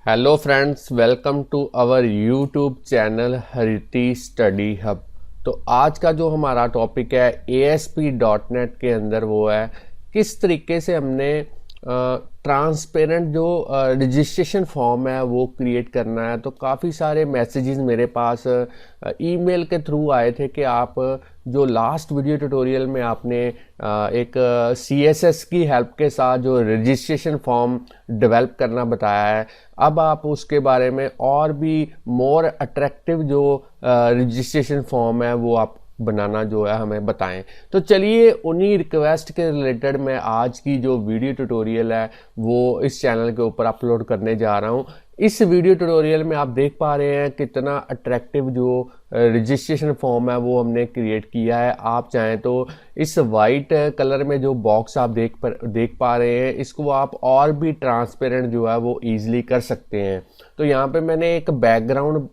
Hello friends, welcome to our YouTube channel Hariti study hub. तो आज का जो हमारा टॉपिक है ASP.NET के अंदर वो है किस तरीके से हमने ट्रांसपेरेंट जो रजिस्ट्रेशन फॉर्म है वो क्रिएट करना है। तो काफ़ी सारे मैसेजेस मेरे पास ईमेल के थ्रू आए थे कि आप जो लास्ट वीडियो ट्यूटोरियल में आपने एक CSS की हेल्प के साथ जो रजिस्ट्रेशन फॉर्म डेवलप करना बताया है, अब आप उसके बारे में और भी मोर अट्रैक्टिव जो रजिस्ट्रेशन फॉर्म है वो आप बनाना जो है हमें बताएं। तो चलिए उन्हीं रिक्वेस्ट के रिलेटेड मैं आज की जो वीडियो ट्यूटोरियल है वो इस चैनल के ऊपर अपलोड करने जा रहा हूं। इस वीडियो ट्यूटोरियल में आप देख पा रहे हैं कितना अट्रैक्टिव जो रजिस्ट्रेशन फॉर्म है वो हमने क्रिएट किया है। आप चाहें तो इस वाइट कलर में जो बॉक्स आप देख पा रहे हैं इसको आप और भी ट्रांसपेरेंट जो है वो ईजिली कर सकते हैं। तो यहाँ पे मैंने एक बैकग्राउंड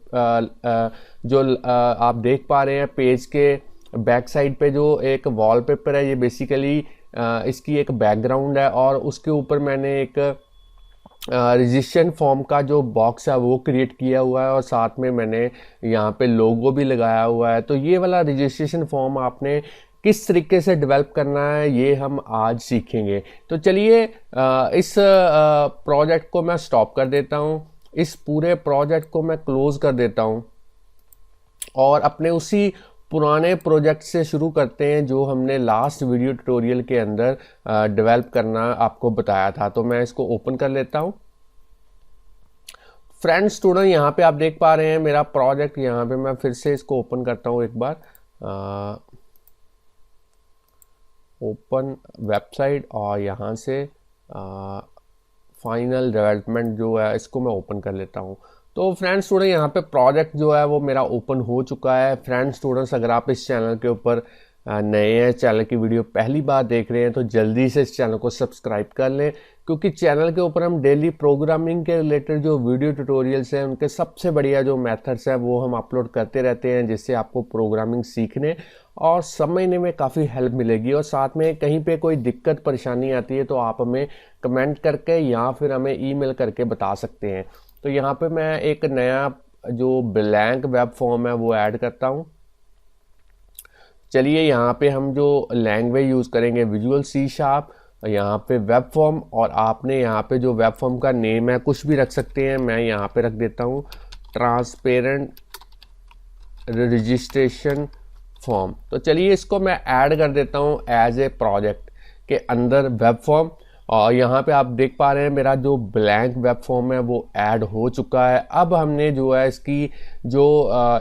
जो आप देख पा रहे हैं पेज के बैक साइड पे जो एक वॉलपेपर है, ये बेसिकली इसकी एक बैकग्राउंड है और उसके ऊपर मैंने एक रजिस्ट्रेशन फॉर्म का जो बॉक्स है वो क्रिएट किया हुआ है और साथ में मैंने यहाँ पे लोगो भी लगाया हुआ है। तो ये वाला रजिस्ट्रेशन फॉर्म आपने किस तरीके से डेवलप करना है ये हम आज सीखेंगे। तो चलिए इस प्रोजेक्ट को मैं स्टॉप कर देता हूँ, इस पूरे प्रोजेक्ट को मैं क्लोज कर देता हूँ और अपने उसी पुराने प्रोजेक्ट से शुरू करते हैं जो हमने लास्ट वीडियो ट्यूटोरियल के अंदर डेवलप करना आपको बताया था। तो मैं इसको ओपन कर लेता हूं। फ्रेंड स्टूडेंट, यहाँ पे आप देख पा रहे हैं मेरा प्रोजेक्ट। यहाँ पे मैं फिर से इसको ओपन करता हूँ एक बार, ओपन वेबसाइट, और यहाँ से फाइनल डेवलपमेंट जो है इसको मैं ओपन कर लेता हूँ। तो फ्रेंड्स स्टूडेंट, यहाँ पे प्रोजेक्ट जो है वो मेरा ओपन हो चुका है। फ्रेंड्स स्टूडेंट्स, अगर आप इस चैनल के ऊपर नए हैं, चैनल की वीडियो पहली बार देख रहे हैं, तो जल्दी से इस चैनल को सब्सक्राइब कर लें, क्योंकि चैनल के ऊपर हम डेली प्रोग्रामिंग के रिलेटेड जो वीडियो ट्यूटोरियल्स हैं उनके सबसे बढ़िया जो मेथड्स हैं वो हम अपलोड करते रहते हैं, जिससे आपको प्रोग्रामिंग सीखने और समझने में काफ़ी हेल्प मिलेगी। और साथ में कहीं पे कोई दिक्कत परेशानी आती है तो आप हमें कमेंट करके या फिर हमें ईमेल करके बता सकते हैं। तो यहाँ पे मैं एक नया जो ब्लैंक वेब फॉर्म है वो ऐड करता हूँ। चलिए यहाँ पे हम जो लैंग्वेज यूज़ करेंगे विजुअल C#, यहाँ पे वेब फॉर्म, और आपने यहाँ पे जो वेब फॉर्म का नेम है कुछ भी रख सकते हैं। मैं यहाँ पे रख देता हूँ ट्रांसपेरेंट रजिस्ट्रेशन फॉर्म। तो चलिए इसको मैं ऐड कर देता हूँ एज ए प्रोजेक्ट के अंदर वेब फॉर्म, और यहाँ पे आप देख पा रहे हैं मेरा जो ब्लैंक वेब फॉर्म है वो ऐड हो चुका है। अब हमने जो है इसकी जो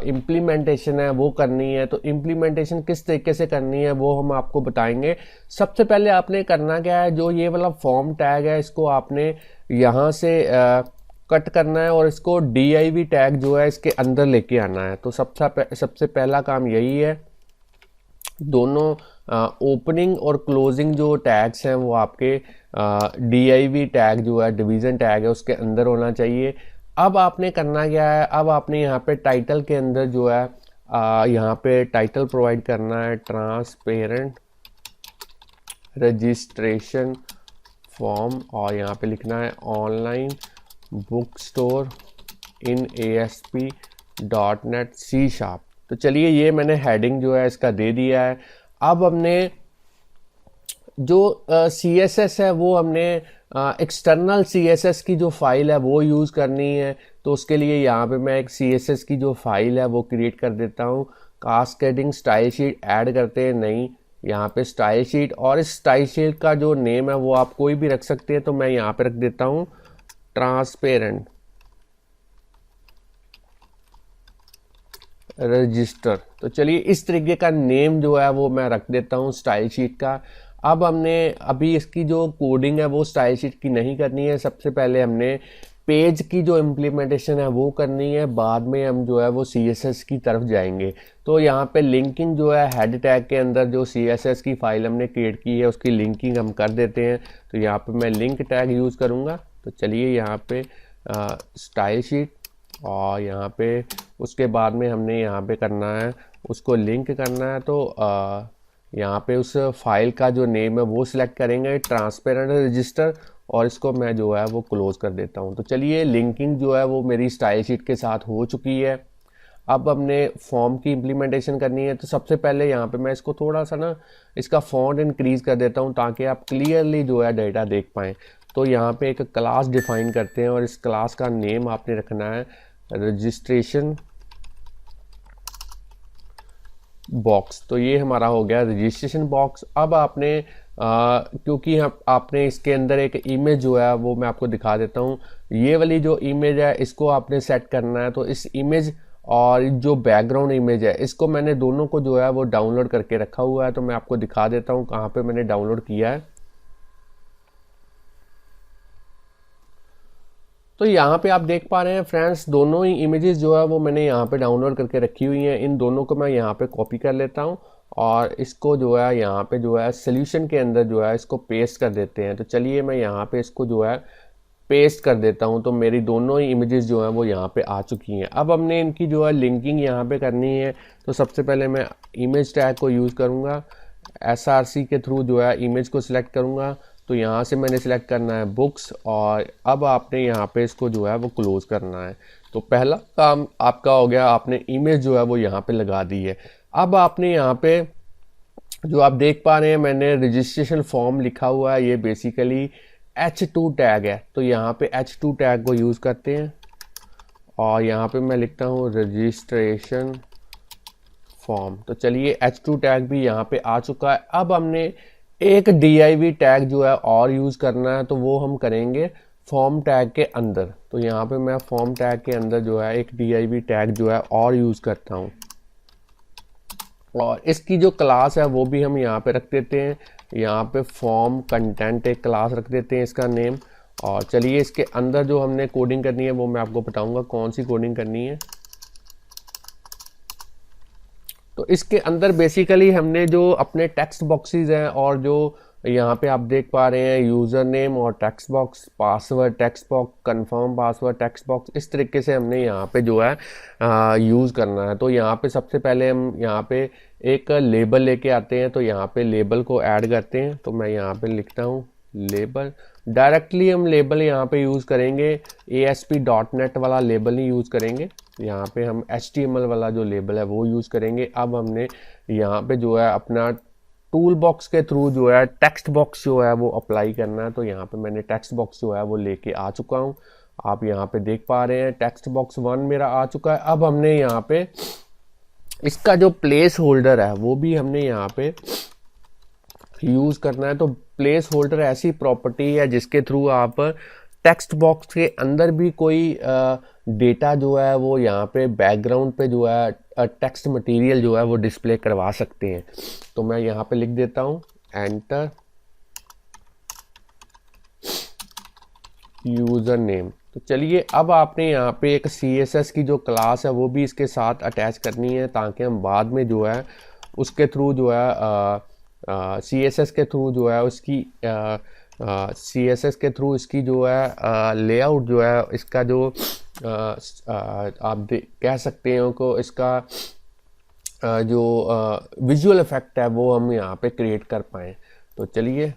इम्प्लीमेंटेशन है वो करनी है। तो इम्प्लीमेंटेशन किस तरीके से करनी है वो हम आपको बताएंगे। सबसे पहले आपने करना क्या है, जो ये वाला फॉर्म टैग है इसको आपने यहाँ से कट करना है और इसको div टैग जो है इसके अंदर लेके आना है। तो सबसे पहला काम यही है। दोनों ओपनिंग और क्लोजिंग जो टैग्स हैं वो आपके div टैग जो है, डिवीज़न टैग है, उसके अंदर होना चाहिए। अब आपने करना क्या है, अब आपने यहाँ पे टाइटल के अंदर जो है यहाँ पे टाइटल प्रोवाइड करना है ट्रांसपेरेंट रजिस्ट्रेशन फॉर्म, और यहाँ पे लिखना है online book store in ASP.NET C#। तो चलिए ये मैंने हेडिंग जो है इसका दे दिया है। अब हमने जो CSS है वो हमने एक्सटर्नल CSS की जो फाइल है वो यूज़ करनी है। तो उसके लिए यहाँ पे मैं एक CSS की जो फाइल है वो क्रिएट कर देता हूँ। कास्केडिंग स्टाइल शीट ऐड करते हैं, नहीं, यहाँ पे स्टाइल शीट, और इस स्टाइल शीट का जो नेम है वो आप कोई भी रख सकते हैं। तो मैं यहाँ पे रख देता हूँ ट्रांसपेरेंट रजिस्टर। तो चलिए इस तरीके का नेम जो है वो मैं रख देता हूँ स्टाइल शीट का। अब हमने अभी इसकी जो कोडिंग है वो स्टाइल शीट की नहीं करनी है। सबसे पहले हमने पेज की जो इम्प्लीमेंटेशन है वो करनी है, बाद में हम जो है वो CSS की तरफ जाएंगे। तो यहाँ पे लिंकिंग जो है हेड टैग के अंदर जो CSS की फाइल हमने क्रिएट की है उसकी लिंकिंग हम कर देते हैं। तो यहाँ पे मैं लिंक टैग यूज़ करूँगा। तो चलिए यहाँ पे स्टाइल शीट, और यहाँ पे उसके बाद में हमने यहाँ पे करना है उसको लिंक करना है। तो यहाँ पे उस फाइल का जो नेम है वो सिलेक्ट करेंगे ट्रांसपेरेंट रजिस्टर, और इसको मैं जो है वो क्लोज कर देता हूँ। तो चलिए लिंकिंग जो है वो मेरी स्टाइल शीट के साथ हो चुकी है। अब हमने फॉर्म की इम्प्लीमेंटेशन करनी है। तो सबसे पहले यहाँ पे मैं इसको थोड़ा सा ना इसका फॉन्ट इंक्रीज कर देता हूँ ताकि आप क्लियरली जो है डेटा देख पाएँ। तो यहाँ पे एक क्लास डिफाइन करते हैं और इस क्लास का नेम आपने रखना है रजिस्ट्रेशन बॉक्स। तो ये हमारा हो गया रजिस्ट्रेशन बॉक्स। अब आपने क्योंकि आपने इसके अंदर एक इमेज जो है वो मैं आपको दिखा देता हूँ। ये वाली जो इमेज है इसको आपने सेट करना है। तो इस इमेज और जो बैकग्राउंड इमेज है इसको मैंने दोनों को जो है वो डाउनलोड करके रखा हुआ है। तो मैं आपको दिखा देता हूँ कहाँ पे मैंने डाउनलोड किया है। तो यहाँ पे आप देख पा रहे हैं फ्रेंड्स, दोनों ही इमेजेस जो है वो मैंने यहाँ पे डाउनलोड करके रखी हुई हैं। इन दोनों को मैं यहाँ पे कॉपी कर लेता हूँ और इसको जो है यहाँ पे जो है सोल्यूशन के अंदर जो है इसको पेस्ट कर देते हैं। तो चलिए मैं यहाँ पे इसको जो है पेस्ट कर देता हूँ। तो मेरी दोनों ही इमेजेस जो हैं वो यहाँ पे आ चुकी हैं। अब हमने इनकी जो है लिंकिंग यहाँ पे करनी है। तो सबसे पहले मैं इमेज टैग को यूज़ करूँगा, SRC के थ्रू जो है इमेज को सिलेक्ट करूँगा। तो यहाँ से मैंने सिलेक्ट करना है बुक्स और अब आपने यहाँ पे इसको जो है वो क्लोज करना है। तो पहला काम आपका हो गया, आपने इमेज जो है वो यहाँ पे लगा दी है। अब आपने यहाँ पे जो आप देख पा रहे हैं मैंने रजिस्ट्रेशन फॉर्म लिखा हुआ है, ये बेसिकली H2 टैग है। तो यहाँ पे H2 टैग को यूज़ करते हैं और यहाँ पे मैं लिखता हूँ रजिस्ट्रेशन फॉर्म। तो चलिए H2 टैग भी यहाँ पे आ चुका है। अब हमने एक div टैग जो है और यूज़ करना है। तो वो हम करेंगे फॉर्म टैग के अंदर। तो यहाँ पे मैं फॉर्म टैग के अंदर जो है एक div टैग जो है और यूज़ करता हूँ और इसकी जो क्लास है वो भी हम यहाँ पे रख देते हैं। यहाँ पे फॉर्म कंटेंट एक क्लास रख देते हैं इसका नेम। और चलिए इसके अंदर जो हमने कोडिंग करनी है वो मैं आपको बताऊंगा कौन सी कोडिंग करनी है। तो इसके अंदर बेसिकली हमने जो अपने टेक्स्ट बॉक्सेस हैं और जो यहाँ पे आप देख पा रहे हैं यूज़र नेम और text box, password text box, confirm password text box, इस तरीके से हमने यहाँ पे जो है यूज़ करना है। तो यहाँ पे सबसे पहले हम यहाँ पे एक लेबल लेके आते हैं। तो यहाँ पे लेबल को ऐड करते हैं। तो मैं यहाँ पे लिखता हूँ लेबल। डायरेक्टली हम लेबल यहाँ पे यूज़ करेंगे ASP.NET वाला लेबल ही यूज़ करेंगे। यहाँ पे हम HTML वाला जो लेबल है वो यूज़ करेंगे। अब हमने यहाँ पे जो है अपना टूल बॉक्स के थ्रू जो है टेक्स्ट बॉक्स जो है वो अप्लाई करना है। तो यहाँ पे मैंने टेक्स्ट बॉक्स जो है वो लेके आ चुका हूँ। आप यहाँ पे देख पा रहे हैं टेक्स्ट बॉक्स 1 मेरा आ चुका है। अब हमने यहाँ पे इसका जो प्लेस होल्डर है वो भी हमने यहाँ पे यूज़ करना है। तो प्लेस होल्डर ऐसी प्रॉपर्टी है जिसके थ्रू आप टेक्स्ट बॉक्स के अंदर भी कोई डेटा जो है वो यहाँ पे बैकग्राउंड पे जो है टेक्स्ट मटेरियल जो है वो डिस्प्ले करवा सकते हैं। तो मैं यहाँ पे लिख देता हूँ एंटर यूज़र नेम। तो चलिए अब आपने यहाँ पे एक CSS की जो क्लास है वो भी इसके साथ अटैच करनी है ताकि हम बाद में जो है उसके थ्रू जो है CSS के थ्रू जो है उसकी CSS के थ्रू इसकी जो है लेआउट जो है इसका जो आप कह सकते हो को इसका जो विजुअल इफेक्ट है वो हम यहाँ पे क्रिएट कर पाएँ। तो चलिए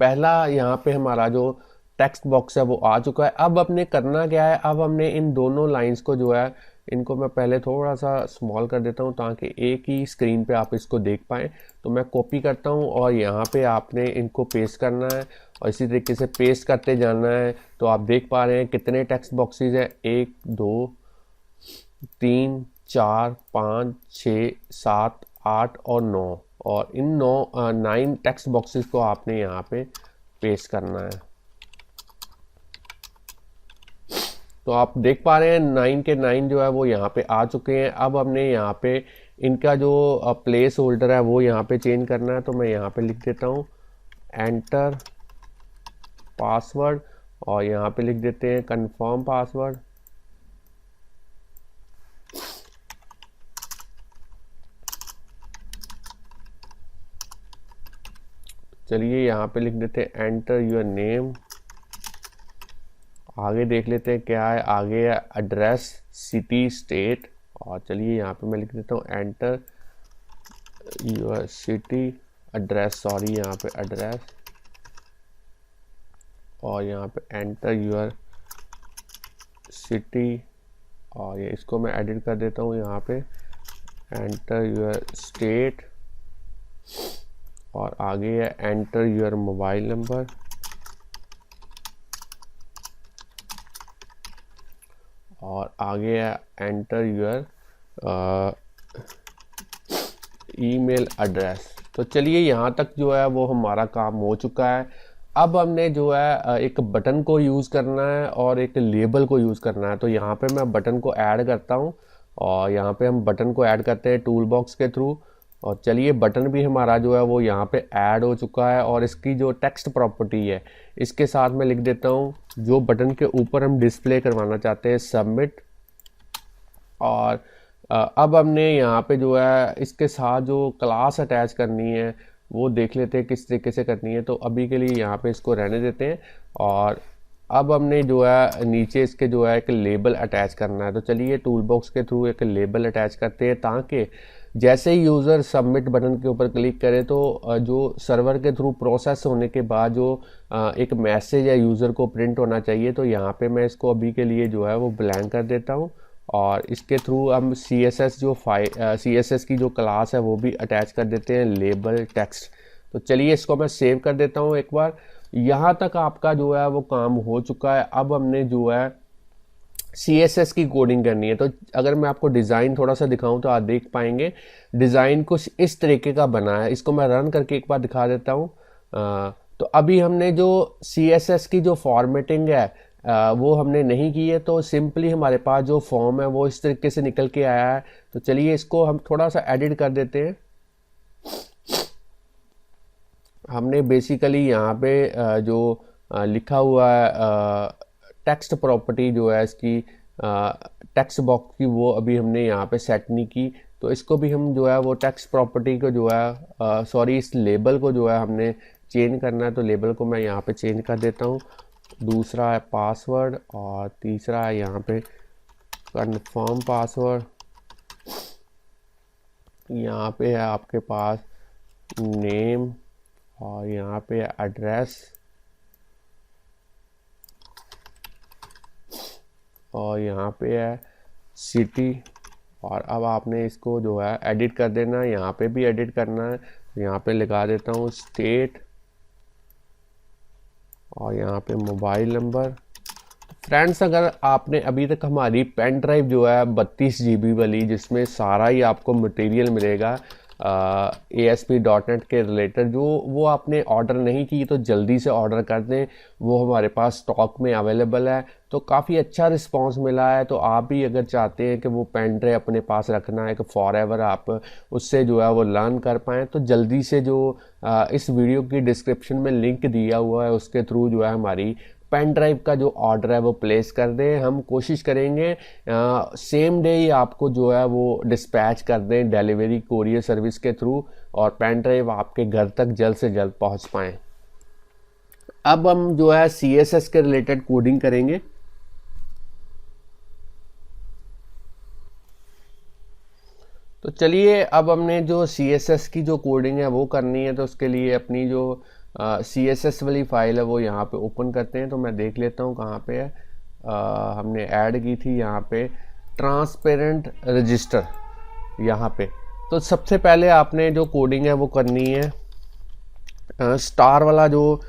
पहला यहाँ पे हमारा जो टेक्स्ट बॉक्स है वो आ चुका है। अब हमने करना क्या है, अब हमने इन दोनों लाइंस को जो है इनको मैं पहले थोड़ा सा स्मॉल कर देता हूँ ताकि एक ही स्क्रीन पे आप इसको देख पाएँ। तो मैं कॉपी करता हूँ और यहाँ पे आपने इनको पेस्ट करना है और इसी तरीके से पेस्ट करते जाना है। तो आप देख पा रहे हैं कितने टेक्स्ट बॉक्सेस हैं, 1 2 3 4 5 6 7 8 और 9। और इन 9 टेक्स्ट बॉक्सेस को आपने यहाँ पे पेस्ट करना है। तो आप देख पा रहे हैं 9 के 9 जो है वो यहाँ पे आ चुके हैं। अब हमने यहाँ पे इनका जो प्लेस होल्डर है वो यहाँ पे चेंज करना है। तो मैं यहाँ पे लिख देता हूँ एंटर पासवर्ड और यहाँ पे लिख देते हैं कंफर्म पासवर्ड। चलिए यहाँ पे लिख देते हैं एंटर योर नेम। आगे देख लेते हैं क्या है, आगे है एड्रेस, सिटी, स्टेट। और चलिए यहाँ पे मैं लिख देता हूँ enter your city address, sorry यहाँ पे एड्रेस। और यहाँ पे एंटर यूर सिटी, और ये इसको मैं एडिट कर देता हूँ यहाँ पे एंटर यूर स्टेट, और आगे है एंटर यूर मोबाइल नंबर, और आगे है एंटर यूर ईमेल एड्रेस। तो चलिए यहाँ तक जो है वो हमारा काम हो चुका है। अब हमने जो है एक बटन को यूज़ करना है और एक लेबल को यूज़ करना है। तो यहाँ पे मैं बटन को ऐड करता हूँ, और यहाँ पे हम बटन को ऐड करते हैं टूल बॉक्स के थ्रू। और चलिए बटन भी हमारा जो है वो यहाँ पे ऐड हो चुका है, और इसकी जो टेक्स्ट प्रॉपर्टी है इसके साथ मैं लिख देता हूँ जो बटन के ऊपर हम डिस्प्ले करवाना चाहते हैं, सबमिट। और अब हमने यहाँ पे जो है इसके साथ जो क्लास अटैच करनी है वो देख लेते हैं किस तरीके से करनी है। तो अभी के लिए यहाँ पे इसको रहने देते हैं, और अब हमने जो है नीचे इसके जो है एक लेबल अटैच करना है। तो चलिए टूल बॉक्स के थ्रू एक लेबल अटैच करते हैं, ताकि जैसे ही यूज़र सबमिट बटन के ऊपर क्लिक करे तो जो सर्वर के थ्रू प्रोसेस होने के बाद जो एक मैसेज या यूज़र को प्रिंट होना चाहिए, तो यहाँ पे मैं इसको अभी के लिए जो है वो ब्लैंक कर देता हूँ। और इसके थ्रू हम CSS जो CSS की जो क्लास है वो भी अटैच कर देते हैं, लेबल टेक्स्ट। तो चलिए इसको मैं सेव कर देता हूँ एक बार। यहाँ तक आपका जो है वो काम हो चुका है। अब हमने जो है CSS की कोडिंग करनी है। तो अगर मैं आपको डिज़ाइन थोड़ा सा दिखाऊं तो आप देख पाएंगे डिज़ाइन कुछ इस तरीके का बना है। इसको मैं रन करके एक बार दिखा देता हूँ। तो अभी हमने जो CSS की जो फॉर्मेटिंग है वो हमने नहीं की है, तो सिंपली हमारे पास जो फॉर्म है वो इस तरीके से निकल के आया है। तो चलिए इसको हम थोड़ा सा एडिट कर देते हैं। हमने बेसिकली यहाँ पे जो लिखा हुआ है टेक्स्ट प्रॉपर्टी जो है इसकी टेक्स्ट बॉक्स की, वो अभी हमने यहाँ पे सेट नहीं की। तो इसको भी हम जो है वो टेक्स्ट प्रॉपर्टी को जो है सॉरी इस लेबल को जो है हमने चेंज करना है। तो लेबल को मैं यहाँ पे चेंज कर देता हूँ। दूसरा है पासवर्ड, और तीसरा है यहाँ पे कंफर्म पासवर्ड। यहाँ पे है आपके पास नेम, और यहाँ पे है एड्रेस, और यहाँ पे है सिटी। और अब आपने इसको जो है एडिट कर देना है, यहाँ पे भी एडिट करना है। तो यहाँ पे लगा देता हूँ स्टेट, और यहाँ पे मोबाइल नंबर। फ्रेंड्स, अगर आपने अभी तक हमारी पेन ड्राइव जो है 32 GB वाली, जिसमें सारा ही आपको मटेरियल मिलेगा ASP.NET के रिलेटेड, जो वो आपने ऑर्डर नहीं की तो जल्दी से ऑर्डर कर दें। वो हमारे पास स्टॉक में अवेलेबल है। तो काफ़ी अच्छा रिस्पांस मिला है। तो आप भी अगर चाहते हैं कि वो पेन ड्राइव अपने पास रखना है कि फॉर एवर आप उससे जो है वो लर्न कर पाएँ, तो जल्दी से जो इस वीडियो की डिस्क्रिप्शन में लिंक दिया हुआ है उसके थ्रू जो है हमारी पेन ड्राइव का जो ऑर्डर है वो प्लेस कर दें। हम कोशिश करेंगे सेम डे ही आपको जो है वो डिस्पैच कर दें डिलीवरी कोरियर सर्विस के थ्रू, और पेन ड्राइव आपके घर तक जल्द से जल्द पहुंच पाएँ। अब हम जो है CSS के रिलेटेड कोडिंग करेंगे। तो चलिए अब हमने जो CSS की जो कोडिंग है वो करनी है। तो उसके लिए अपनी जो CSS वाली फाइल है वो यहाँ पे ओपन करते हैं। तो मैं देख लेता हूँ कहाँ पे है। हमने ऐड की थी यहाँ पे ट्रांसपेरेंट रजिस्टर यहाँ पे। तो सबसे पहले आपने जो कोडिंग है वो करनी है स्टार वाला जो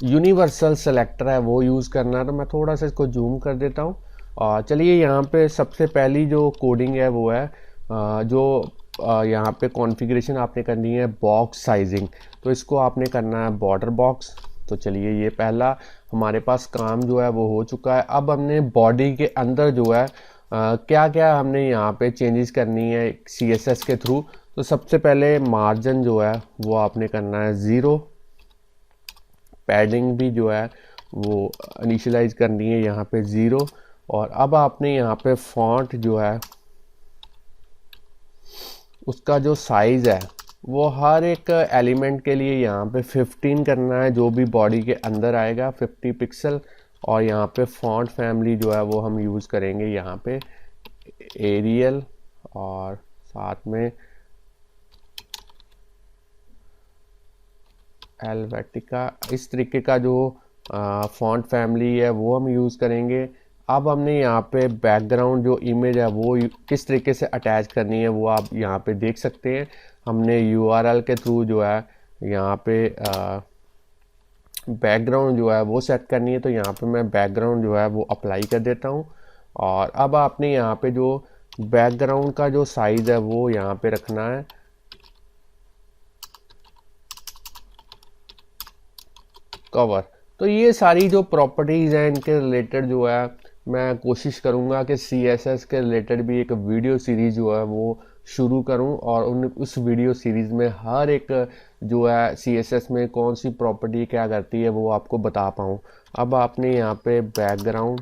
यूनिवर्सल सेलेक्टर है वो यूज़ करना है। तो मैं थोड़ा सा इसको जूम कर देता हूँ। और चलिए यहाँ पे सबसे पहली जो कोडिंग है वो है जो यहाँ पे कॉन्फ़िगरेशन आपने करनी है बॉक्स साइजिंग। तो इसको आपने करना है बॉर्डर बॉक्स। तो चलिए ये पहला हमारे पास काम जो है वो हो चुका है। अब हमने बॉडी के अंदर जो है क्या क्या हमने यहाँ पे चेंजेस करनी है CSS के थ्रू। तो सबसे पहले मार्जिन जो है वो आपने करना है 0, पैडिंग भी जो है वो इनिशियलाइज करनी है यहाँ पे 0। और अब आपने यहाँ पे फॉन्ट जो है उसका जो साइज़ है वो हर एक एलिमेंट के लिए यहाँ पे 15 करना है, जो भी बॉडी के अंदर आएगा 50 पिक्सल। और यहाँ पे फॉन्ट फैमिली जो है वो हम यूज़ करेंगे यहाँ पे एरियल, और साथ में हेल्वेटिका। इस तरीके का जो फॉन्ट फैमिली है वो हम यूज़ करेंगे। अब हमने यहाँ पे बैकग्राउंड जो इमेज है वो किस तरीके से अटैच करनी है वो आप यहाँ पे देख सकते हैं। हमने URL के थ्रू जो है यहाँ पे बैकग्राउंड जो है वो सेट करनी है। तो यहाँ पे मैं बैकग्राउंड जो है वो अप्लाई कर देता हूँ। और अब आपने यहाँ पे जो बैकग्राउंड का जो साइज़ है वो यहाँ पे रखना है कवर। तो ये सारी जो प्रॉपर्टीज़ हैं इनके रिलेटेड जो है मैं कोशिश करूँगा कि CSS के रिलेटेड भी एक वीडियो सीरीज़ जो है वो शुरू करूं और उस वीडियो सीरीज़ में हर एक जो है CSS में कौन सी प्रॉपर्टी क्या करती है वो आपको बता पाऊँ। अब आपने यहाँ पे बैकग्राउंड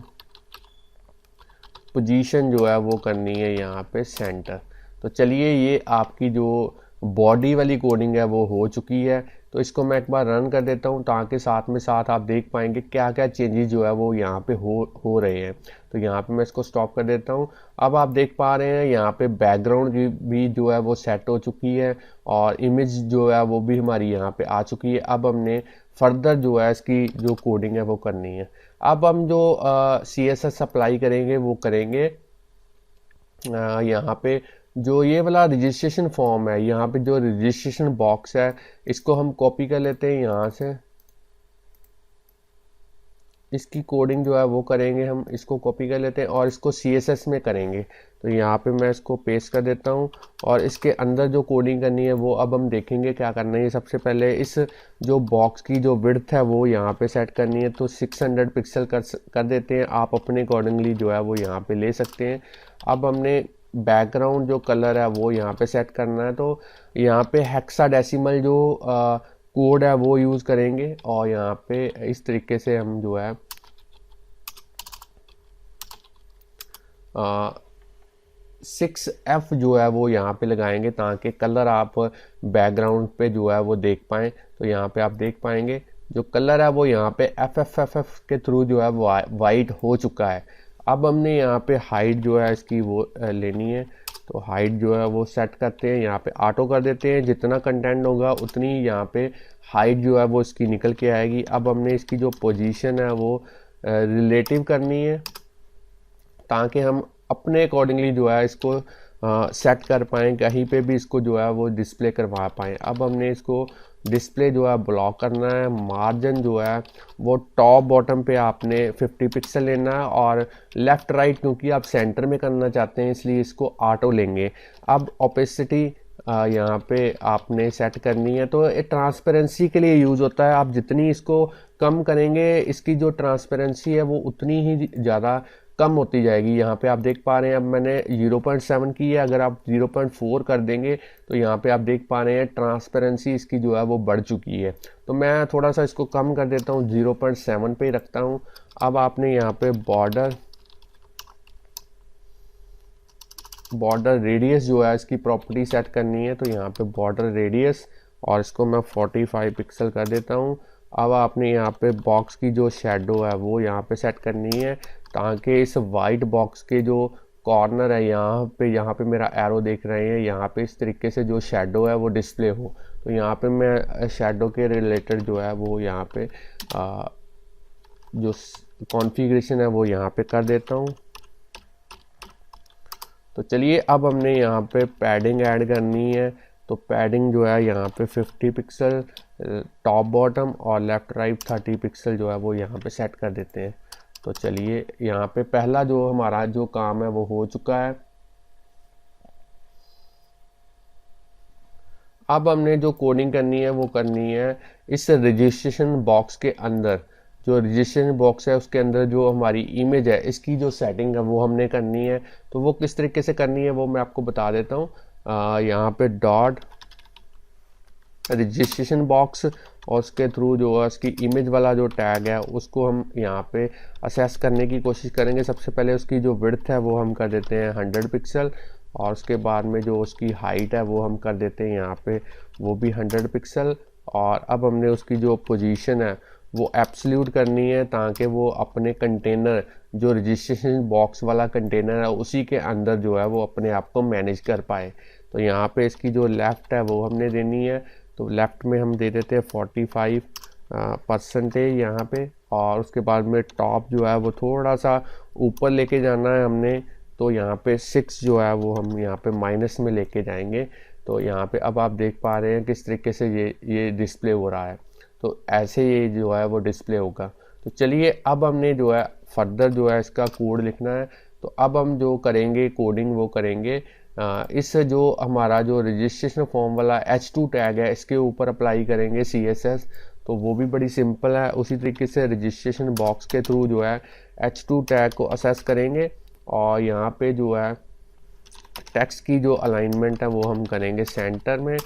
पोजीशन जो है वो करनी है यहाँ पे सेंटर। तो चलिए ये आपकी जो बॉडी वाली कोडिंग है वो हो चुकी है। तो इसको मैं एक बार रन कर देता हूँ ताकि साथ में साथ आप देख पाएंगे क्या क्या चेंजेस जो है वो यहाँ पे हो रहे हैं। तो यहाँ पे मैं इसको स्टॉप कर देता हूँ। अब आप देख पा रहे हैं यहाँ पे बैकग्राउंड भी जो है वो सेट हो चुकी है और इमेज जो है वो भी हमारी यहाँ पे आ चुकी है। अब हमने फर्दर जो है इसकी जो कोडिंग है वो करनी है। अब हम जो CSS अप्लाई करेंगे वो करेंगे यहाँ पे जो ये वाला रजिस्ट्रेशन फॉर्म है, यहाँ पे जो रजिस्ट्रेशन बॉक्स है इसको हम कॉपी कर लेते हैं यहाँ से। इसकी कोडिंग जो है वो करेंगे हम, इसको कॉपी कर लेते हैं और इसको CSS में करेंगे। तो यहाँ पे मैं इसको पेस्ट कर देता हूँ और इसके अंदर जो कोडिंग करनी है वो अब हम देखेंगे क्या करना है। सबसे पहले इस जो बॉक्स की जो विड्थ है वो यहाँ पे सेट करनी है। तो 600 पिक्सल कर देते हैं, आप अपने अकॉर्डिंगली जो है वो यहाँ पे ले सकते हैं। अब हमने बैकग्राउंड जो कलर है वो यहाँ पे सेट करना है। तो यहाँ पे हेक्साडेसिमल जो कोड है वो यूज़ करेंगे और यहाँ पे इस तरीके से हम जो है 6F जो है वो यहाँ पे लगाएंगे ताकि कलर आप बैकग्राउंड पे जो है वो देख पाएँ। तो यहाँ पे आप देख पाएंगे जो कलर है वो यहाँ पे FFFF के थ्रू जो है वो वाइट हो चुका है। अब हमने यहाँ पे हाइट जो है इसकी वो लेनी है। तो हाइट जो है वो सेट करते हैं, यहाँ पे ऑटो कर देते हैं। जितना कंटेंट होगा उतनी यहाँ पे हाइट जो है वो इसकी निकल के आएगी। अब हमने इसकी जो पोजीशन है वो रिलेटिव करनी है ताकि हम अपने अकॉर्डिंगली जो है इसको सेट कर पाएँ, कहीं पे भी इसको जो है वो डिस्प्ले करवा पाएँ। अब हमने इसको डिस्प्ले जो है ब्लॉक करना है। मार्जिन जो है वो टॉप बॉटम पे आपने 50 पिक्सल लेना है और लेफ़्ट राइट क्योंकि आप सेंटर में करना चाहते हैं इसलिए इसको ऑटो लेंगे। अब ओपेसिटी यहाँ पे आपने सेट करनी है। तो ये ट्रांसपेरेंसी के लिए यूज़ होता है। आप जितनी इसको कम करेंगे इसकी जो ट्रांसपेरेंसी है वो उतनी ही ज़्यादा कम होती जाएगी। यहाँ पे आप देख पा रहे हैं अब मैंने 0.7 की है, अगर आप 0.4 कर देंगे तो यहाँ पे आप देख पा रहे हैं ट्रांसपेरेंसी इसकी जो है वो बढ़ चुकी है। तो मैं थोड़ा सा इसको कम कर देता हूँ, 0.7 पे ही रखता हूँ। अब आपने यहाँ पे बॉर्डर रेडियस जो है इसकी प्रॉपर्टी सेट करनी है। तो यहाँ पे बॉर्डर रेडियस और इसको मैं 45 पिक्सल कर देता हूँ। अब आपने यहाँ पे बॉक्स की जो शेडो है वो यहाँ पे सेट करनी है ताकि इस वाइट बॉक्स के जो कॉर्नर है यहाँ पे मेरा एरो देख रहे हैं, यहाँ पे इस तरीके से जो शेडो है वो डिस्प्ले हो। तो यहाँ पे मैं शेडो के रिलेटेड जो है वो यहाँ पे जो कॉन्फ़िगरेशन है वो यहाँ पे कर देता हूँ। तो चलिए अब हमने यहाँ पे पैडिंग ऐड करनी है। तो पैडिंग जो है यहाँ पे 50 पिक्सल टॉप बॉटम और लेफ़्ट राइट 30 पिक्सल जो है वो यहाँ पे सेट कर देते हैं। तो चलिए यहाँ पे पहला जो हमारा जो काम है वो हो चुका है। अब हमने जो कोडिंग करनी है वो करनी है इस रजिस्ट्रेशन बॉक्स के अंदर। जो रजिस्ट्रेशन बॉक्स है उसके अंदर जो हमारी इमेज है इसकी जो सेटिंग है वो हमने करनी है। तो वो किस तरीके से करनी है वो मैं आपको बता देता हूँ। यहाँ पे डॉट रजिस्ट्रेशन बॉक्स और उसके थ्रू जो है उसकी इमेज वाला जो टैग है उसको हम यहाँ पे असेस करने की कोशिश करेंगे। सबसे पहले उसकी जो विड्थ है वो हम कर देते हैं 100 पिक्सल और उसके बाद में जो उसकी हाइट है वो हम कर देते हैं यहाँ पे वो भी 100 पिक्सल। और अब हमने उसकी जो पोजीशन है वो एब्सोल्यूट करनी है ताकि वो अपने कंटेनर जो रजिस्ट्रेशन बॉक्स वाला कंटेनर है उसी के अंदर जो है वो अपने आप को मैनेज कर पाए। तो यहाँ पे इसकी जो लेफ़्ट है वो हमने देनी है। तो लेफ़्ट में हम दे देते हैं 45% यहाँ पे और उसके बाद में टॉप जो है वो थोड़ा सा ऊपर लेके जाना है हमने, तो यहाँ पे 6 जो है वो हम यहाँ पे माइनस में लेके जाएंगे। तो यहाँ पे अब आप देख पा रहे हैं किस तरीके से ये डिस्प्ले हो रहा है। तो ऐसे ये जो है वो डिस्प्ले होगा। तो चलिए अब हमने जो है फर्दर जो है इसका कोड लिखना है। तो अब हम जो करेंगे कोडिंग वो करेंगे इस जो हमारा जो रजिस्ट्रेशन फॉर्म वाला H2 टैग है इसके ऊपर अप्लाई करेंगे CSS। तो वो भी बड़ी सिंपल है। उसी तरीके से रजिस्ट्रेशन बॉक्स के थ्रू जो है H2 टैग को असेस करेंगे और यहाँ पे जो है टेक्स्ट की जो अलाइनमेंट है वो हम करेंगे सेंटर में।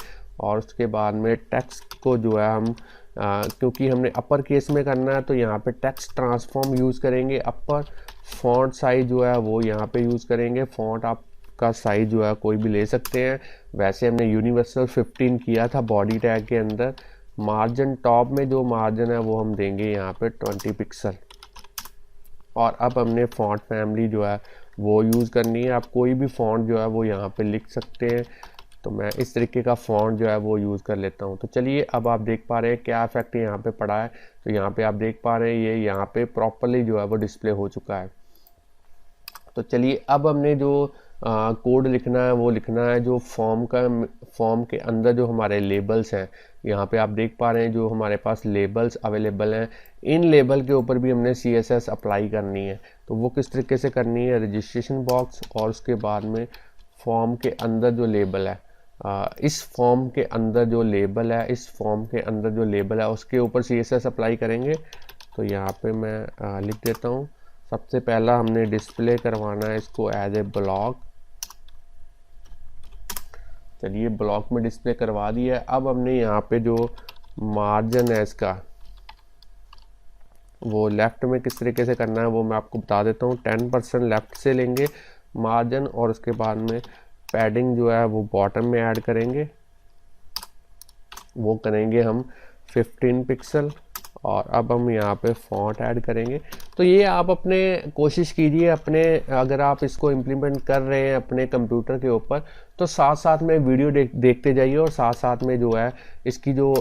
और उसके बाद में टेक्स्ट को जो है हम क्योंकि हमने अपर केस में करना है तो यहाँ पे टेक्स्ट ट्रांसफॉर्म यूज़ करेंगे। अपर फॉन्ट साइज जो है वो यहाँ पे यूज़ करेंगे। फॉन्ट आपका साइज जो है कोई भी ले सकते हैं। वैसे हमने यूनिवर्सल 15 किया था बॉडी टैग के अंदर। मार्जिन टॉप में जो मार्जिन है वो हम देंगे यहाँ पे 20 पिक्सल। और अब हमने फॉन्ट फैमिली जो है वो यूज़ करनी है। आप कोई भी फॉन्ट जो है वो यहाँ पे लिख सकते हैं। तो मैं इस तरीके का फॉन्ट जो है वो यूज़ कर लेता हूँ। तो चलिए अब आप देख पा रहे हैं क्या इफेक्ट यहाँ पे पड़ा है। तो यहाँ पे आप देख पा रहे हैं ये यहाँ पे प्रॉपरली जो है वो डिस्प्ले हो चुका है। तो चलिए अब हमने जो कोड लिखना है वो लिखना है जो फॉर्म के अंदर जो हमारे लेबल्स हैं। यहाँ पे आप देख पा रहे हैं जो हमारे पास लेबल्स अवेलेबल हैं। इन लेबल के ऊपर भी हमने CSS अप्लाई करनी है। तो वो किस तरीके से करनी है, रजिस्ट्रेशन बॉक्स और उसके बाद में फॉर्म के अंदर जो लेबल है इस फॉर्म के अंदर जो लेबल है उसके ऊपर CSS अप्लाई करेंगे। तो यहाँ पे मैं लिख देता हूँ। सबसे पहला हमने डिस्प्ले करवाना है इसको एज ए ब्लॉक। चलिए ब्लॉक में डिस्प्ले करवा दिया है। अब हमने यहाँ पे जो मार्जिन है इसका वो लेफ्ट में किस तरीके से करना है वो मैं आपको बता देता हूँ। 10% लेफ्ट से लेंगे मार्जिन और उसके बाद में पैडिंग जो है वो बॉटम में ऐड करेंगे। वो करेंगे हम 15 पिक्सल। और अब हम यहाँ पे फॉन्ट ऐड करेंगे। तो ये आप अपने कोशिश कीजिए अपने अगर आप इसको इम्प्लीमेंट कर रहे हैं अपने कंप्यूटर के ऊपर तो साथ साथ में वीडियो देखते जाइए और साथ साथ में जो है इसकी जो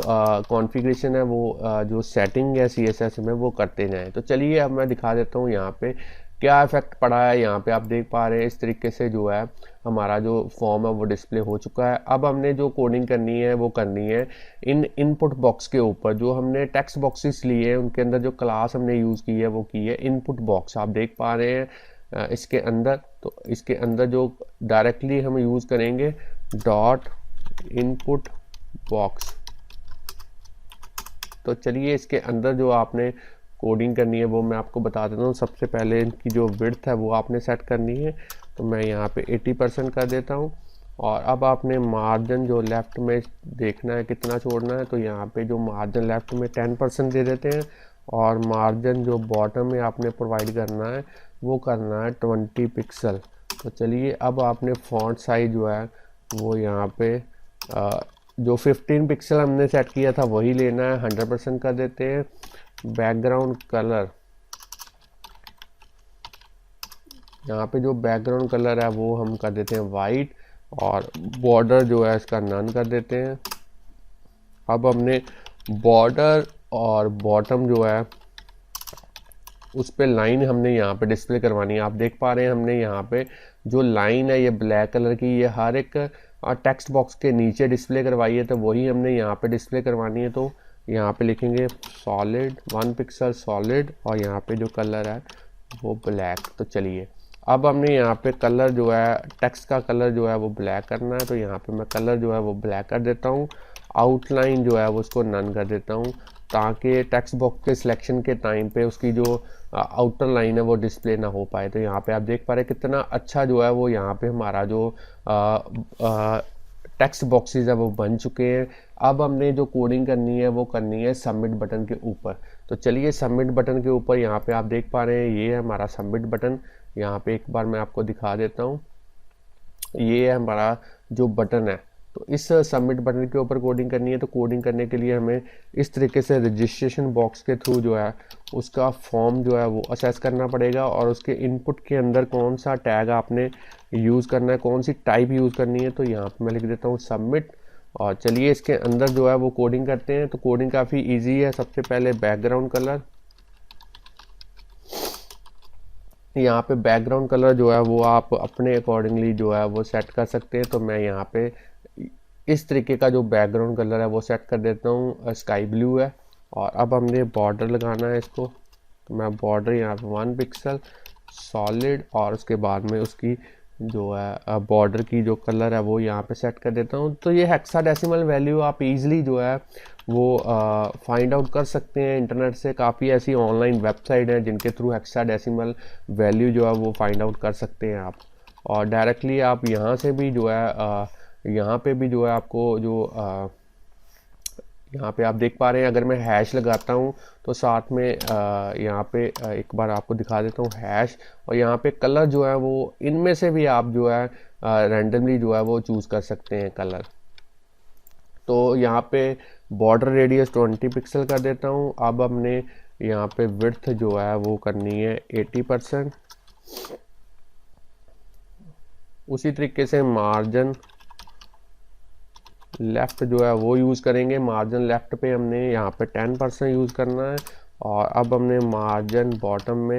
कॉन्फ़िगरेशन है वो जो सेटिंग है CSS में वो करते जाएं। तो चलिए अब मैं दिखा देता हूँ यहाँ पे क्या इफेक्ट पड़ा है। यहाँ पे आप देख पा रहे हैं इस तरीके से जो है हमारा जो फॉर्म है वो डिस्प्ले हो चुका है। अब हमने जो कोडिंग करनी है वो करनी है इन इनपुट बॉक्स के ऊपर। जो हमने टेक्स्ट बॉक्सेस लिए हैं उनके अंदर जो क्लास हमने यूज़ की है वो की है इनपुट बॉक्स। आप देख पा रहे हैं इसके अंदर। तो इसके अंदर जो डायरेक्टली हम यूज़ करेंगे डॉट इनपुट बॉक्स। तो चलिए इसके अंदर जो आपने कोडिंग करनी है वो मैं आपको बता देता हूँ। सबसे पहले इनकी जो विड्थ है वो आपने सेट करनी है। तो मैं यहाँ पे 80% कर देता हूँ। और अब आपने मार्जिन जो लेफ़्ट में देखना है कितना छोड़ना है। तो यहाँ पे जो मार्जिन लेफ़्ट में 10% दे देते हैं और मार्जिन जो बॉटम में आपने प्रोवाइड करना है वो करना है 20 पिक्सल। तो चलिए अब आपने फॉन्ट साइज जो है वो यहाँ पे जो 15 पिक्सल हमने सेट किया था वही लेना है। 100% कर देते हैं। बैकग्राउंड कलर, यहाँ पे जो बैकग्राउंड कलर है वो हम कर देते हैं वाइट और बॉर्डर जो है इसका नन कर देते हैं। अब हमने बॉर्डर और बॉटम जो है उस पे लाइन हमने यहाँ पे डिस्प्ले करवानी है। आप देख पा रहे हैं हमने यहाँ पे जो लाइन है ये ब्लैक कलर की ये हर एक टेक्स्ट बॉक्स के नीचे डिस्प्ले करवाई है। तो वही हमने यहाँ पे डिस्प्ले करवानी है। तो यहाँ पे लिखेंगे सॉलिड 1 पिक्सल सॉलिड और यहाँ पे जो कलर है वो ब्लैक। तो चलिए अब हमने यहाँ पे कलर जो है टेक्स्ट का कलर जो है वो ब्लैक करना है। तो यहाँ पे मैं कलर जो है वो ब्लैक कर देता हूँ। आउटलाइन जो है वो उसको नन कर देता हूँ ताकि टेक्स्ट बॉक्स के सिलेक्शन के टाइम पे उसकी जो आउटर लाइन है वो डिस्प्ले ना हो पाए। तो यहाँ पे आप देख पा रहे हैं कितना अच्छा जो है वो यहाँ पे हमारा जो टेक्स्ट बॉक्सेस है वो बन चुके हैं। अब हमने जो कोडिंग करनी है वो करनी है सबमिट बटन के ऊपर। तो चलिए सबमिट बटन के ऊपर यहाँ पे आप देख पा रहे हैं ये है हमारा सबमिट बटन। यहाँ पे एक बार मैं आपको दिखा देता हूँ। ये है हमारा जो बटन है। तो इस सबमिट बटन के ऊपर कोडिंग करनी है। तो कोडिंग करने के लिए हमें इस तरीके से रजिस्ट्रेशन बॉक्स के थ्रू जो है उसका फॉर्म जो है वो असेस करना पड़ेगा और उसके इनपुट के अंदर कौन सा टैग आपने यूज़ करना है, कौन सी टाइप यूज़ करनी है। तो यहाँ पे मैं लिख देता हूँ सबमिट। और चलिए इसके अंदर जो है वो कोडिंग करते हैं। तो कोडिंग काफ़ी ईजी है। सबसे पहले बैकग्राउंड कलर यहाँ पे बैकग्राउंड कलर जो है वो आप अपने अकॉर्डिंगली जो है वो सेट कर सकते हैं। तो मैं यहाँ पे इस तरीके का जो बैकग्राउंड कलर है वो सेट कर देता हूँ, स्काई ब्लू है। और अब हमने बॉर्डर लगाना है इसको, तो मैं बॉर्डर यहाँ पे 1 पिक्सल सॉलिड और उसके बाद में उसकी जो है बॉर्डर की जो कलर है वो यहाँ पे सेट कर देता हूँ। तो ये हेक्साडेसिमल वैल्यू आप इजीली जो है वो फाइंड आउट कर सकते हैं इंटरनेट से। काफ़ी ऐसी ऑनलाइन वेबसाइट हैं जिनके थ्रू हेक्साडेसिमल वैल्यू जो है वो फाइंड आउट कर सकते हैं आप। और डायरेक्टली आप यहाँ से भी जो है यहाँ पे भी जो है आपको जो यहाँ पे आप देख पा रहे हैं, अगर मैं हैश लगाता हूँ तो साथ में यहाँ पे एक बार आपको दिखा देता हूँ हैश, और यहाँ पे कलर जो है वो इनमें से भी आप जो है रैंडमली जो है वो चूज़ कर सकते हैं कलर। तो यहाँ पे बॉर्डर रेडियस 20 पिक्सल कर देता हूँ। अब हमने यहाँ पे विड्थ जो है वो करनी है 80%। उसी तरीके से मार्जिन लेफ़्ट जो है वो यूज़ करेंगे। मार्जिन लेफ़्ट पे हमने यहाँ पे 10% यूज़ करना है। और अब हमने मार्जिन बॉटम में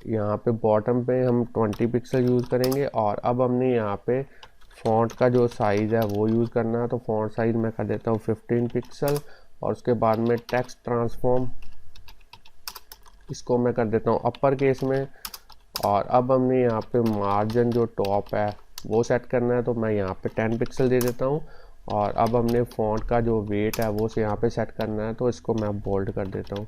यहाँ पे बॉटम पे हम 20 पिक्सल यूज़ करेंगे। और अब हमने यहाँ पे फ़ॉन्ट का जो साइज़ है वो यूज़ करना है। तो फ़ॉन्ट साइज़ मैं कर देता हूँ 15 पिक्सल। और उसके बाद में टेक्स्ट ट्रांसफॉर्म इसको मैं कर देता हूँ अपर केस में। और अब हमने यहाँ पे मार्जिन जो टॉप है वो सेट करना है, तो मैं यहाँ पे 10 पिक्सल दे देता हूँ। और अब हमने फ़ॉन्ट का जो वेट है वो यहाँ पे सेट करना है, तो इसको मैं बोल्ड कर देता हूँ।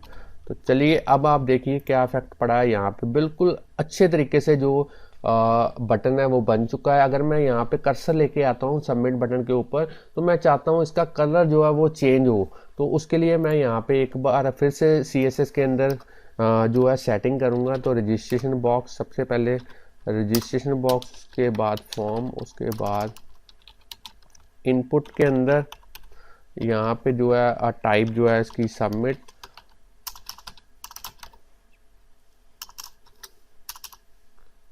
तो चलिए अब आप देखिए क्या इफेक्ट पड़ा है। यहाँ पे बिल्कुल अच्छे तरीके से जो बटन है वो बन चुका है। अगर मैं यहाँ पे कर्सर लेके आता हूँ सबमिट बटन के ऊपर, तो मैं चाहता हूँ इसका कलर जो है वो चेंज हो। तो उसके लिए मैं यहाँ पे एक बार फिर से CSS के अंदर जो है सेटिंग करूँगा। तो रजिस्ट्रेशन बॉक्स, सबसे पहले रजिस्ट्रेशन बॉक्स के बाद फॉर्म, उसके बाद इनपुट के अंदर यहाँ पे जो है टाइप जो है इसकी सबमिट,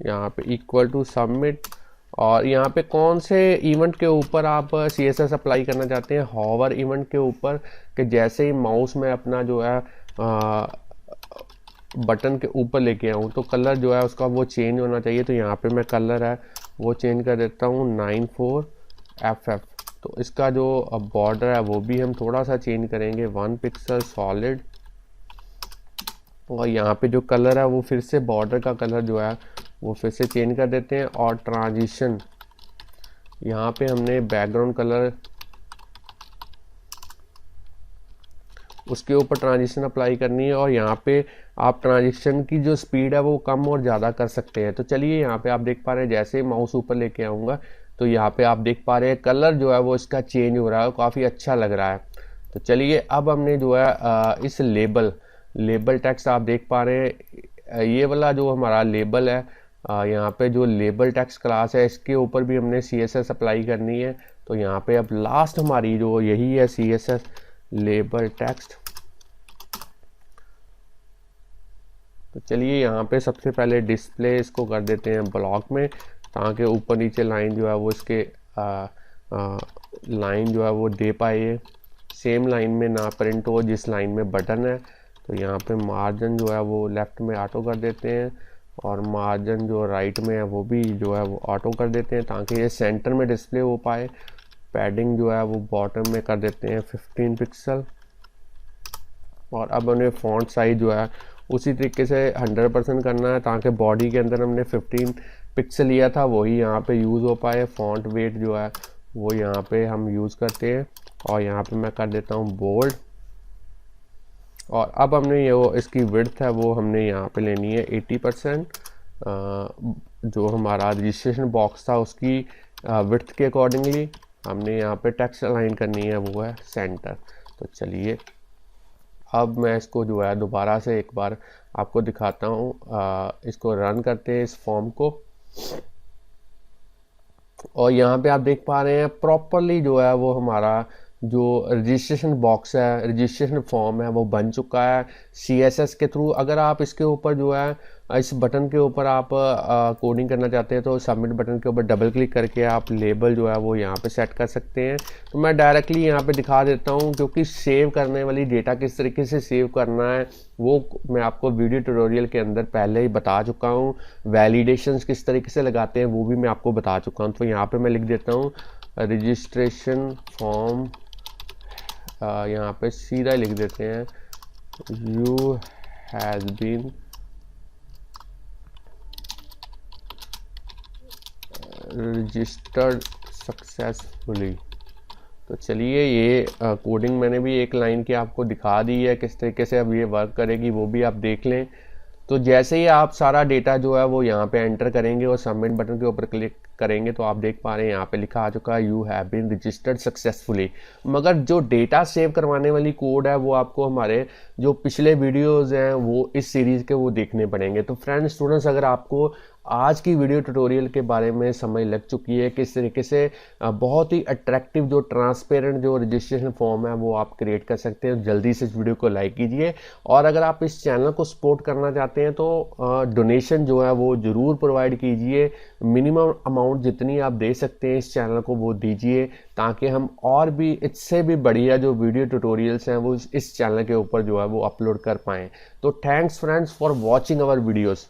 यहाँ पे इक्वल टू सबमिट। और यहाँ पे कौन से इवेंट के ऊपर आप CSS अप्लाई करना चाहते हैं, हॉवर इवेंट के ऊपर, कि जैसे ही माउस में अपना जो है बटन के ऊपर लेके आऊँ तो कलर जो है उसका वो चेंज होना चाहिए। तो यहाँ पे मैं कलर है वो चेंज कर देता हूँ 94FF। तो इसका जो बॉर्डर है वो भी हम थोड़ा सा चेंज करेंगे 1 पिक्सल सॉलिड। और यहाँ पे जो कलर है वो फिर से बॉर्डर का कलर जो है वो फिर से चेंज कर देते हैं। और ट्रांजिशन यहाँ पे हमने बैकग्राउंड कलर उसके ऊपर ट्रांजिशन अप्लाई करनी है। और यहाँ पे आप ट्रांजिशन की जो स्पीड है वो कम और ज़्यादा कर सकते हैं। तो चलिए यहाँ पे आप देख पा रहे हैं जैसे माउस ऊपर लेके आऊँगा तो यहाँ पे आप देख पा रहे हैं कलर जो है वो इसका चेंज हो रहा है, काफ़ी अच्छा लग रहा है। तो चलिए अब हमने जो है इस लेबल टेक्स्ट आप देख पा रहे हैं, ये वाला जो हमारा लेबल है, यहाँ पे जो लेबल टेक्स्ट क्लास है इसके ऊपर भी हमने CSS अप्लाई करनी है। तो यहाँ पे अब लास्ट हमारी जो यही है CSS लेबल टेक्स्ट। तो चलिए यहाँ पे सबसे पहले डिस्प्ले इसको कर देते हैं ब्लॉक में, ताकि ऊपर नीचे लाइन जो है वो इसके लाइन जो है वो दे पाए, सेम लाइन में ना प्रिंट हो जिस लाइन में बटन है। तो यहाँ पे मार्जिन जो है वो लेफ़्ट में ऑटो कर देते हैं और मार्जिन जो राइट में है वो भी जो है वो ऑटो कर देते हैं, ताकि ये सेंटर में डिस्प्ले हो पाए। पैडिंग जो है वो बॉटम में कर देते हैं 15 पिक्सल। और अब उन्हें फ़ॉन्ट साइज जो है उसी तरीके से 100% करना है, ताकि बॉडी के अंदर हमने 15 पिक्सल लिया था वही यहाँ पे यूज़ हो पाए। फ़ॉन्ट वेट जो है वो यहाँ पे हम यूज़ करते हैं। और यहाँ पे मैं कर देता हूँ बोल्ड। और अब हमने ये वो इसकी विड्थ है वो हमने यहाँ पे लेनी है 80%। जो हमारा रजिस्ट्रेशन बॉक्स था उसकी विड्थ के अकॉर्डिंगली हमने यहाँ पे टेक्स्ट अलाइन करनी है, वो है सेंटर। तो चलिए अब मैं इसको जो है दोबारा से एक बार आपको दिखाता हूँ। इसको रन करते हैं इस फॉर्म को। और यहाँ पे आप देख पा रहे हैं प्रॉपरली जो है वो हमारा जो रजिस्ट्रेशन बॉक्स है, रजिस्ट्रेशन फॉर्म है वो बन चुका है CSS के थ्रू। अगर आप इसके ऊपर जो है इस बटन के ऊपर आप कोडिंग करना चाहते हैं तो सबमिट बटन के ऊपर डबल क्लिक करके आप लेबल जो है वो यहाँ पे सेट कर सकते हैं। तो मैं डायरेक्टली यहाँ पे दिखा देता हूँ, क्योंकि सेव करने वाली डेटा किस तरीके से सेव करना है वो मैं आपको वीडियो ट्यूटोरियल के अंदर पहले ही बता चुका हूँ। वैलिडेशंस किस तरीके से लगाते हैं वो भी मैं आपको बता चुका हूँ। तो यहाँ पे मैं लिख देता हूँ रजिस्ट्रेशन फॉर्म, यहाँ पे सीधा लिख देते हैं you has been registered successfully. तो चलिए ये कोडिंग मैंने भी एक लाइन की आपको दिखा दी है, किस तरीके से अब ये वर्क करेगी वो भी आप देख लें। तो जैसे ही आप सारा डेटा जो है वो यहाँ पे एंटर करेंगे और सबमिट बटन के ऊपर क्लिक करेंगे तो आप देख पा रहे हैं यहाँ पे लिखा आ चुका है you have been registered successfully. मगर जो डेटा सेव करवाने वाली कोड है वो आपको हमारे जो पिछले वीडियोस हैं वो इस सीरीज़ के वो देखने पड़ेंगे। तो फ्रेंड्स स्टूडेंट्स, अगर आपको आज की वीडियो ट्यूटोरियल के बारे में समझ लग चुकी है किस तरीके से बहुत ही अट्रैक्टिव जो ट्रांसपेरेंट जो रजिस्ट्रेशन फॉर्म है वो आप क्रिएट कर सकते हैं, जल्दी से इस वीडियो को लाइक कीजिए। और अगर आप इस चैनल को सपोर्ट करना चाहते हैं तो डोनेशन जो है वो ज़रूर प्रोवाइड कीजिए। मिनिमम अमाउंट जितनी आप दे सकते हैं इस चैनल को वो दीजिए, ताकि हम और भी इससे भी बढ़िया जो वीडियो ट्यूटोरियल्स हैं वो इस चैनल के ऊपर जो है वो अपलोड कर पाएँ। तो thanks friends for watching our videos.